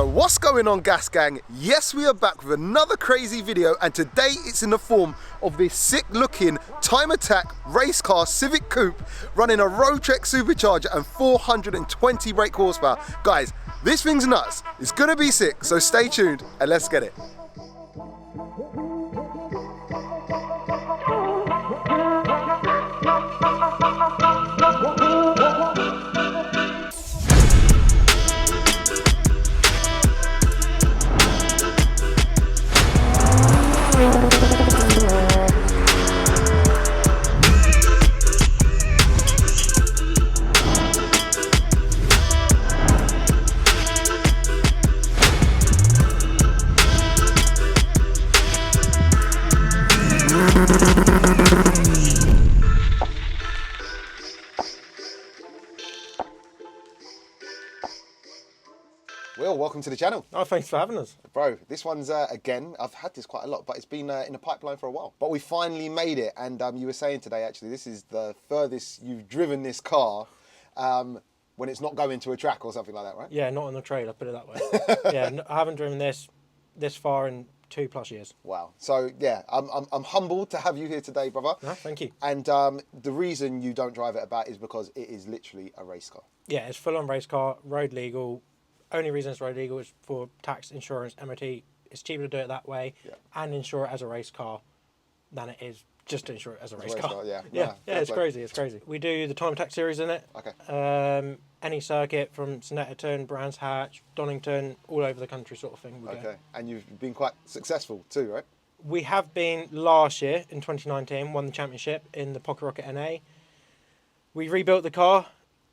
So what's going on, Gas Gang? Yes, we are back with another crazy video, and today it's in the form of this sick looking time attack race car Civic Coupe running a road trek supercharger and 420 brake horsepower. Guys, this thing's nuts. It's gonna be sick, so stay tuned and let's get it. Will, welcome to the channel. Oh, thanks for having us. Bro, this one's, again, I've had this quite a lot, but it's been in the pipeline for a while. But we finally made it, and you were saying today, actually, this is the furthest you've driven this car when it's not going to a track or something like that, right? Yeah, not on the trailer, put it that way. Yeah, I haven't driven this far in 2+ years. Wow. So, yeah, I'm humbled to have you here today, brother. No, thank you. And the reason you don't drive it about is because it is literally a race car. Yeah, it's full-on race car, road legal. Only reason it's road legal is for tax, insurance, MOT. It's cheaper to do it that way and insure it as a race car than it is just to insure it as a race car. Yeah, it's crazy. It's crazy. We do the time attack series in it. Okay. Any circuit from Snetterton, Brands Hatch, Donington, all over the country sort of thing. We go. And you've been quite successful too, right? We have been last year in 2019, won the championship in the Pocket Rocket NA. We rebuilt the car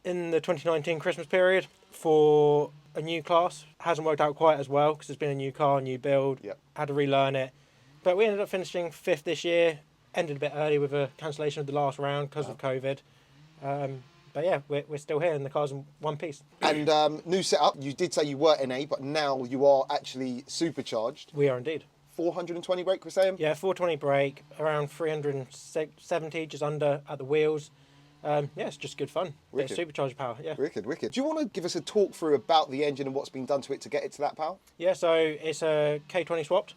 in the 2019 Christmas period for a new class. Hasn't worked out quite as well because it's been a new car, new build. Had to relearn it. But we ended up finishing 5th this year. Ended a bit early with a cancellation of the last round because of COVID. But yeah, we're still here and the car's in one piece. And new setup, you did say you were NA, but now you are actually supercharged. We are indeed. 420 brake, we're saying? Yeah, 420 brake, around 370, just under at the wheels. Yeah, it's just good fun. Bit of supercharger power, yeah. Wicked. Do you want to give us a talk through about the engine and what's been done to it to get it to that power? Yeah, so it's a K20 swapped.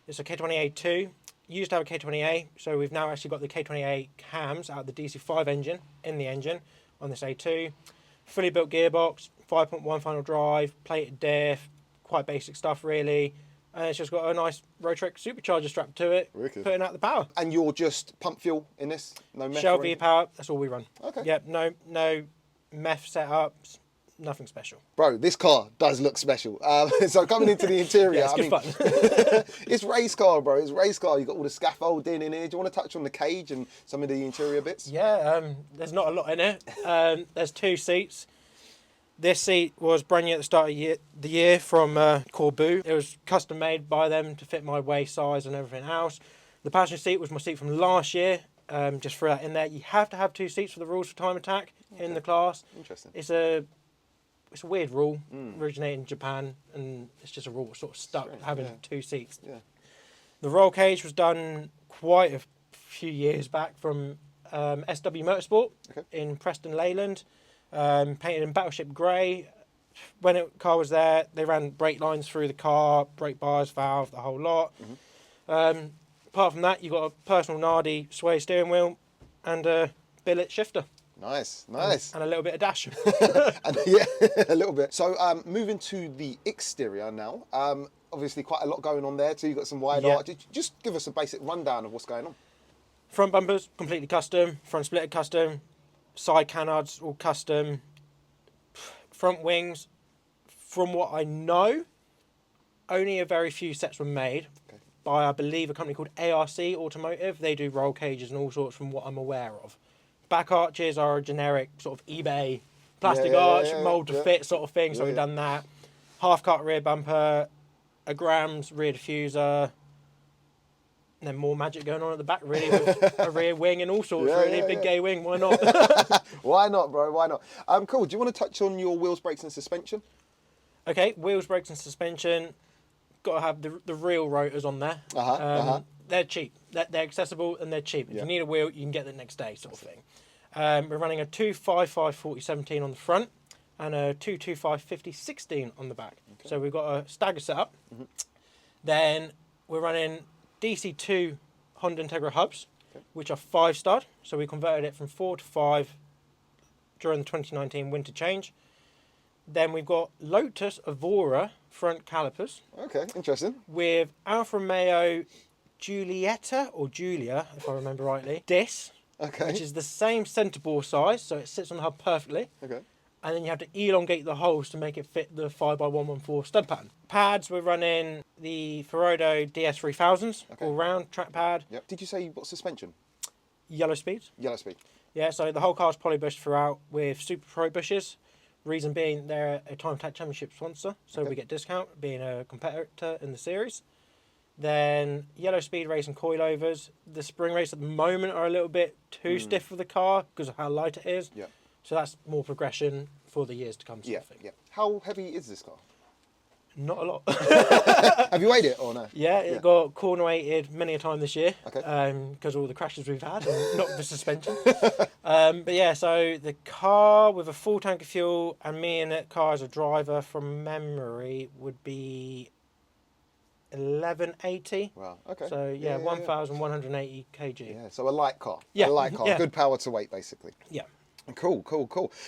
It's a K20A2. Used to have a K20A, so we've now actually got the K20A cams out of the DC5 engine in the engine on this A2. Fully built gearbox, 5.1 final drive, plated diff, quite basic stuff really. And it's just got a nice road trek supercharger strapped to it, putting out the power. And you're just pump fuel in this? No meth? Shell V power, that's all we run. Okay. Yep, no meth setups, nothing special. Bro, this car does look special. So coming into the interior, yeah, it's good fun. It's race car, bro. It's race car. You've got all the scaffolding in here. Do you want to touch on the cage and some of the interior bits? Yeah, there's not a lot in it. There's 2 seats. This seat was brand new at the start of the year from Corbu. It was custom made by them to fit my waist size and everything else. The passenger seat was my seat from last year. Just threw that in there. You have to have 2 seats for the rules for time attack in the class. Interesting. It's a weird rule, originated in Japan, and it's just a rule sort of stuck having 2 seats. Yeah. The roll cage was done quite a few years back from SW Motorsport in Preston, Leyland. Painted in Battleship Grey. When the car was there, they ran brake lines through the car, brake bars, valve, the whole lot. Apart from that, you've got a personal Nardi sway steering wheel and a billet shifter. Nice. And a little bit of dash. Yeah, a little bit. So moving to the exterior now. Obviously quite a lot going on there too. You've got some wide arch. Just give us a basic rundown of what's going on. Front bumpers, completely custom. Front splitter, custom. Side canards, all custom. Front wings, from what I know, only a very few sets were made by, I believe, a company called ARC Automotive. They do roll cages and all sorts from what I'm aware of. Back arches are a generic sort of eBay plastic arch, mould to fit sort of thing, so we've done that. Half cut rear bumper, a Grams rear diffuser, and then more magic going on at the back, really, with a rear wing and all sorts, Big gay wing, why not? Why not, bro, why not? Cool, do you want to touch on your wheels, brakes and suspension? Okay, wheels, brakes and suspension. Got to have the real rotors on there. They're cheap. They're accessible and they're cheap. If you need a wheel, you can get it the next day, sort of thing. We're running a 255/40/17 on the front and a 225 50 16 on the back. Okay. So we've got a stagger setup. Then we're running DC2 Honda Integra hubs, which are 5-star. So we converted it from 4 to 5 during the 2019 winter change. Then we've got Lotus Evora front calipers. Okay, interesting. With Alfa Romeo Giulietta, or Giulia, if I remember rightly, disc. Okay. Which is the same centre bore size, so it sits on the hub perfectly. Okay. And then you have to elongate the holes to make it fit the 5x114 stud pattern. Pads, we're running the Ferodo DS3000s, all round track pad. Yep. Did you say you've got suspension? Yellow speeds. Yellow speed. Yeah, so the whole car's polybushed throughout with Super Pro bushes. Reason being they're a Time Attack Championship sponsor, so we get discount being a competitor in the series. Then yellow speed race and coilovers. The spring rates at the moment are a little bit too stiff for the car because of how light it is. Yeah. So that's more progression for the years to come. Yeah. How heavy is this car? Not a lot. Have you weighed it or no? Yeah, it got corner weighted many a time this year. Okay. Because all the crashes we've had and not the suspension. But yeah, so the car with a full tank of fuel and me in that car as a driver from memory would be 1180. Wow. Okay. So yeah, 1180 kg. Yeah. So a light car. Yeah. A light car. Yeah. Good power to weight, basically. Yeah. Cool.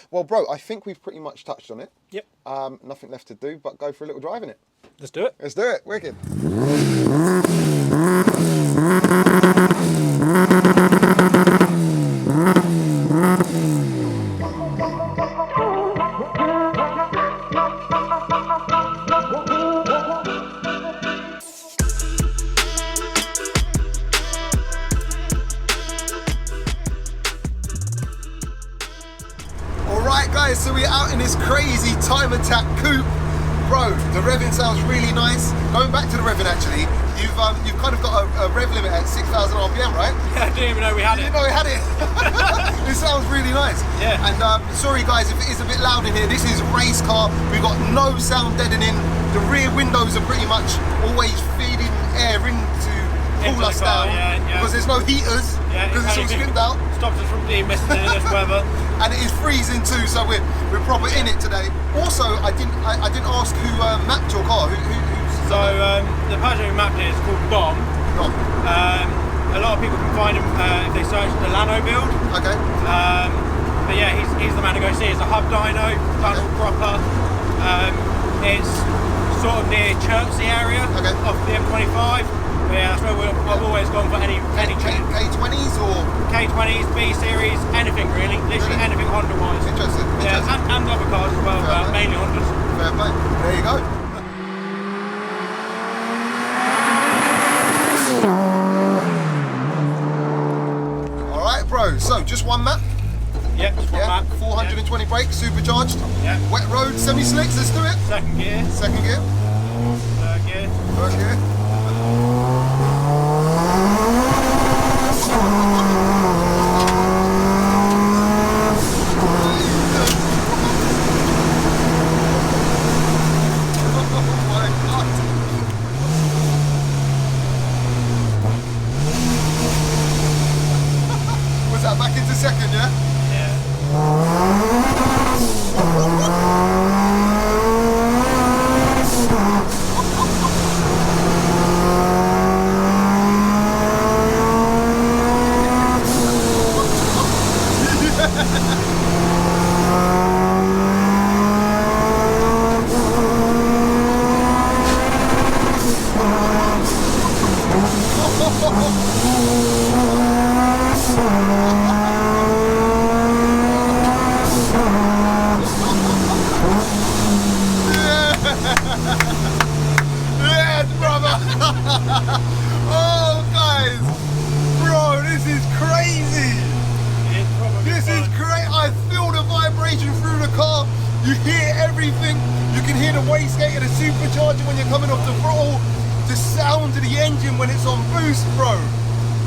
Well, bro, I think we've pretty much touched on it. Yep. Nothing left to do but go for a little drive in it. Let's do it. Let's do it. Wicked. Alright guys, so we're out in this crazy Time Attack coupe. Bro, the revving sounds really nice. Going back to the revving actually, you've kind of got a rev limit at 6,000 RPM, right? Yeah, I didn't even know we had it. You didn't know we had it? It sounds really nice. Yeah. And sorry guys if it is a bit loud in here, this is race car. We've got no sound deadening. The rear windows are pretty much always feeding air into cool us down. Yeah. Because there's no heaters, because it's all skinned out. Stops us from demisting in this weather. And it is freezing too, so we're proper in it today. Also, I didn't ask who mapped your car. Who's So the person who mapped it is called Dom. Dom. A lot of people can find him if they search the Lano build. Okay. But yeah, he's the man to go see. It's a hub dyno, done all proper. It's sort of near Chertsey area off the M25. But yeah, that's where I've always gone for any K20s or K20s, B series, anything really, literally anything Honda wise. Interesting. Yeah, and other cars as well, but mainly Hondas. Fair play. There you go. All right, bro. So just one map. Yeah, just one map. 420 brakes, supercharged. Yeah. Wet road, semi-slicks. Let's do it. Second gear. Second gear. Third gear. Third gear. Back into second, yeah? Yes, brother! Oh, guys! Bro, this is crazy! This is great! I feel the vibration through the car. You hear everything. You can hear the wastegate of the supercharger when you're coming off the throttle. The sound of the engine when it's on boost, bro.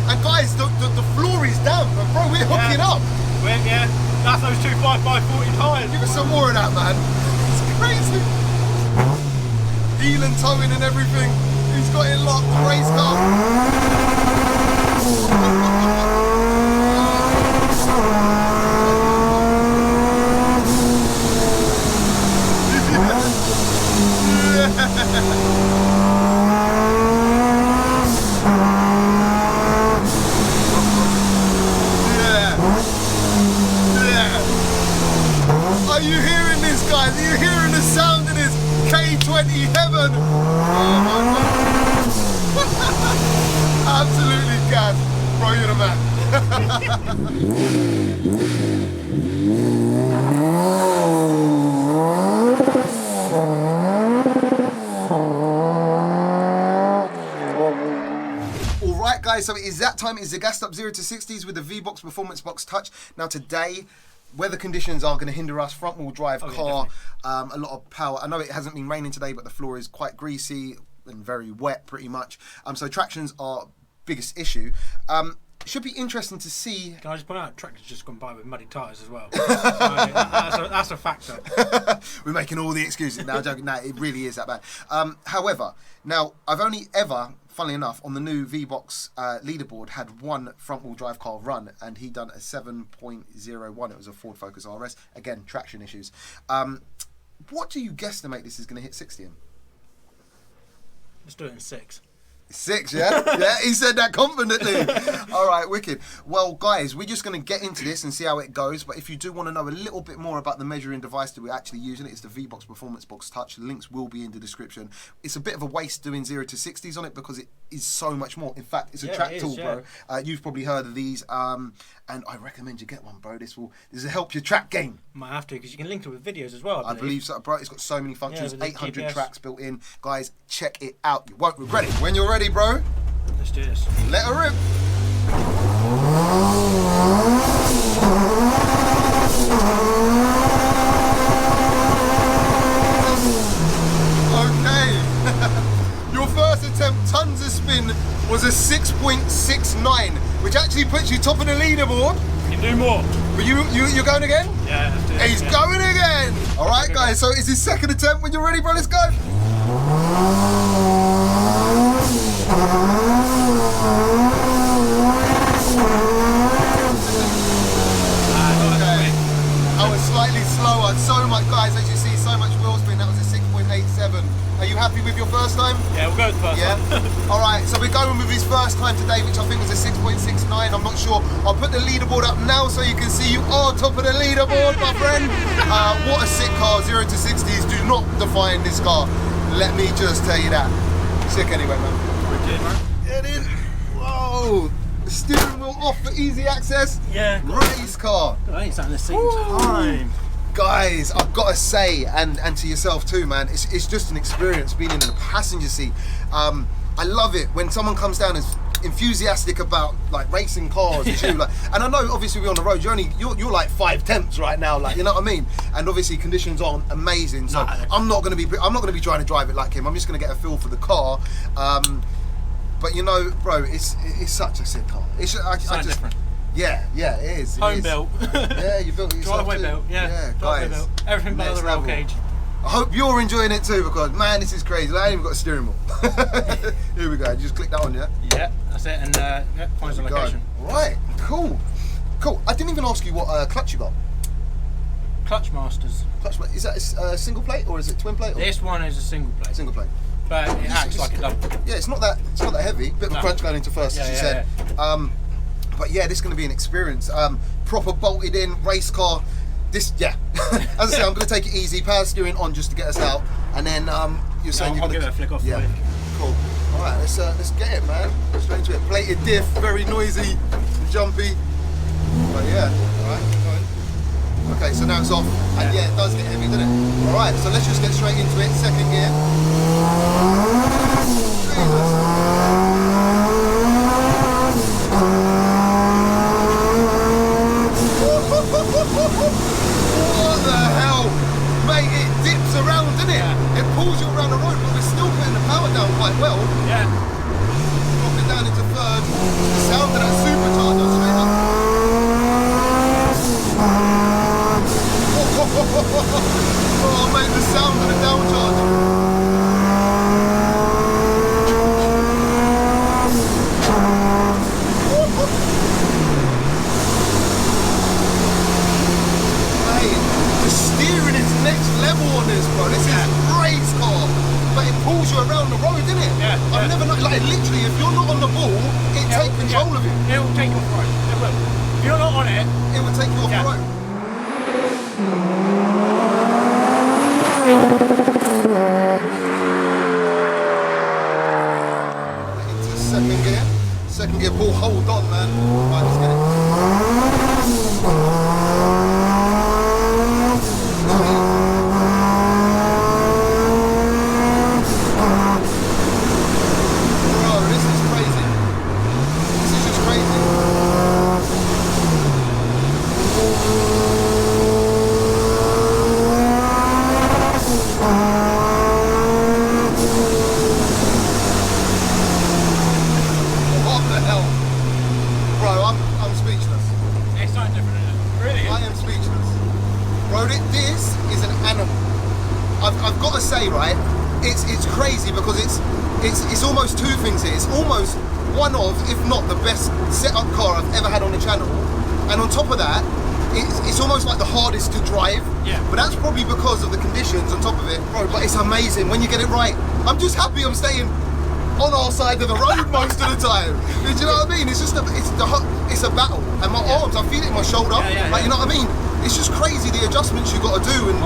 And guys, the floor is damp, bro. We're hooking up. Yeah, that's those two 5x40 tyres. Give us some more of that, man. It's crazy. Heel and towing and everything. He's got it locked. Race car. Are you hearing this, guys? Are you hearing the sound of this K20 heaven? Oh my God. Absolutely gas. Bro, you're the man. Alright guys, so it is that time. It is the gassed up 0 to 60s with the VBOX Performance Box Touch. Now today, weather conditions are going to hinder us. Front wheel drive car, a lot of power. I know it hasn't been raining today, but the floor is quite greasy and very wet pretty much. So tractions are biggest issue. Should be interesting to see. Can I just point out, tractor's just gone by with muddy tyres as well. So that's a factor. We're making all the excuses now. Joking. No, it really is that bad. However, now I've only ever, funnily enough, on the new VBOX leaderboard, had one front-wheel drive car run, and he done a 7.01. It was a Ford Focus RS. Again, traction issues. What do you guesstimate this is going to hit 60 in? Let's do it in 6. 6, yeah? Yeah, he said that confidently. All right, wicked. Well, guys, we're just going to get into this and see how it goes. But if you do want to know a little bit more about the measuring device that we're actually using, it's the VBOX Performance Box Touch. The links will be in the description. It's a bit of a waste doing 0 to 60s on it because it is so much more. In fact, it's a track tool, bro. You've probably heard of these. And I recommend you get one, bro. This will help your track game. Might have to, because you can link it with videos as well. I believe so, bro. It's got so many functions, 800 GPS. tracks built in. Guys, check it out. You won't regret it. When you're ready, bro, Let's do this. let her rip. Okay. Your first attempt, tons of spin, was a 6.69, which actually puts you top of the leaderboard. You can do more. But you're going again? Yeah, let's do it. He's going again! Alright guys, so it's his second attempt. When you're ready, bro, let's go! Okay. I was slightly slower. So much, guys, as you see, so much wheel spin. That was a 6.87. Are you happy with your first time? Yeah, we'll go with the first one. Alright, so we're going with his first time today, which I think was a 6.69. I'm not sure. I'll put the leaderboard up now so you can see you are top of the leaderboard, my friend. What a sick car. 0 to 60s do not define this car. Let me just tell you that. Sick anyway, man. Get in. Whoa. The steering wheel off for easy access. Yeah. Race car. I ain't sat in the same time. Guys, I've got to say, and to yourself too, man, it's just an experience being in the passenger seat. I love it when someone comes down and is enthusiastic about like racing cars. And I know obviously we're on the road. You're like 5 tenths right now, like, you know what I mean. And obviously conditions aren't amazing, so I'm not gonna be trying to drive it like him. I'm just gonna get a feel for the car. But you know, bro, it's such a sick car. It's different. Yeah, it is. Home built. Yeah, you built it yourself. Driveway built. Yeah, guys. built. Everything but the roll cage. I hope you're enjoying it too, because man, this is crazy. I ain't even got a steering wheel. Here we go. Just click that on, yeah. Yeah, that's it, and finds the location. Right, cool. I didn't even ask you what clutch you got. Clutch Masters. Is that a single plate or is it twin plate? Or? This one is a single plate. Single plate. But it acts like a double. Yeah, it's not that heavy. Bit of a crunch going into first, as you said. But yeah, this is going to be an experience. Proper bolted in race car. This, as I say, I'm going to take it easy. Power steering on just to get us out, and then you're saying I'll give it a flick off. Yeah, cool. All right, let's get it, man. Straight into it. Plated diff, very noisy, jumpy. But yeah, all right. Okay, so now it's off, and yeah, it does get heavy, doesn't it? All right, so let's just get straight into it. Second gear. What the hell? Mate, it dips around, doesn't it? It pulls you around the road, but we're still putting the power down quite well. Yeah. Drop it down into third. The sound of that supercharger straight up. Oh, mate, the sound of the downcharger. The steering is next level on this, bro. This is race car, but it pulls you around the road, doesn't it? Yeah. I've never like literally. If you're not on the ball, it takes control of you. It will take you off the road. It will. If you're not on it, it will take you off the road. is an animal. I've got to say, right, it's crazy because it's almost two things here. It's almost one of, if not the best setup car I've ever had on the channel, and on top of that, it's almost like the hardest to drive. Yeah. But that's probably because of the conditions on top of it, bro. But it's amazing when you get it right. I'm just happy I'm staying on our side of the road most of the time. Do you know what I mean? It's just it's a battle, and my arms, I feel it in my shoulder. Like, you know what I mean? It's just crazy the adjustments you got to do, and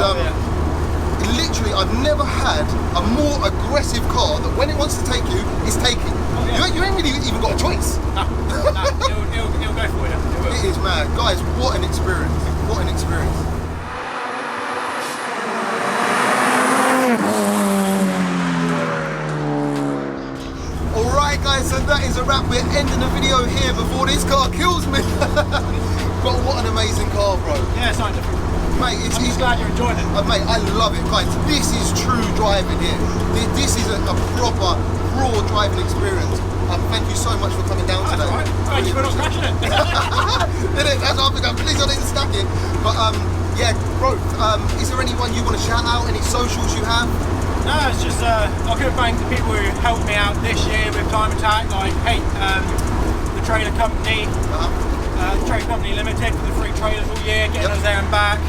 literally, I've never had a more aggressive car that when it wants to take you, it's taking. You ain't really even got a choice. No, it'll go for you. It is mad. Guys, what an experience. What an experience. Alright guys, so that is a wrap. We're ending the video here before this car kills me. But what an amazing car, bro. Yeah, it's something different. Mate, I'm just glad you're enjoying it. Mate, I love it, guys. This is true driving here. This is a proper, raw driving experience. Thank you so much for coming down today. That's right. Thank you for not crashing it. That's what I'm pleased I didn't stack it. But yeah, bro, is there anyone you want to shout out? Any socials you have? No, it's just I could thank the people who helped me out this year with Time Attack, like the trailer company, the Trailer Company Limited for the free trailers all year, getting us there and back.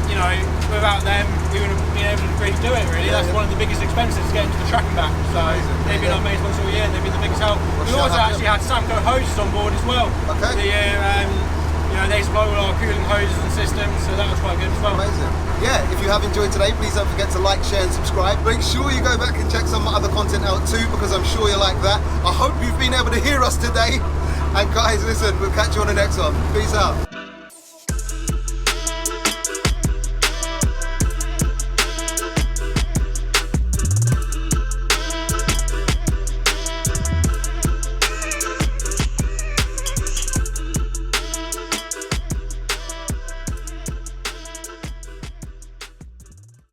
You know, without them, we wouldn't have been able to really do it. Really, that's one of the biggest expenses, getting to the track and back. So they've been our main sponsors all year, and they've been the biggest help. We also actually had Samco hoses on board as well. Okay. You know, they supply all our cooling hoses and systems, so that was quite good as well. Amazing. Yeah, if you have enjoyed today, please don't forget to like, share and subscribe. Make sure you go back and check some other content out too, because I'm sure you like that. I hope you've been able to hear us today. And guys, listen, we'll catch you on the next one. Peace out.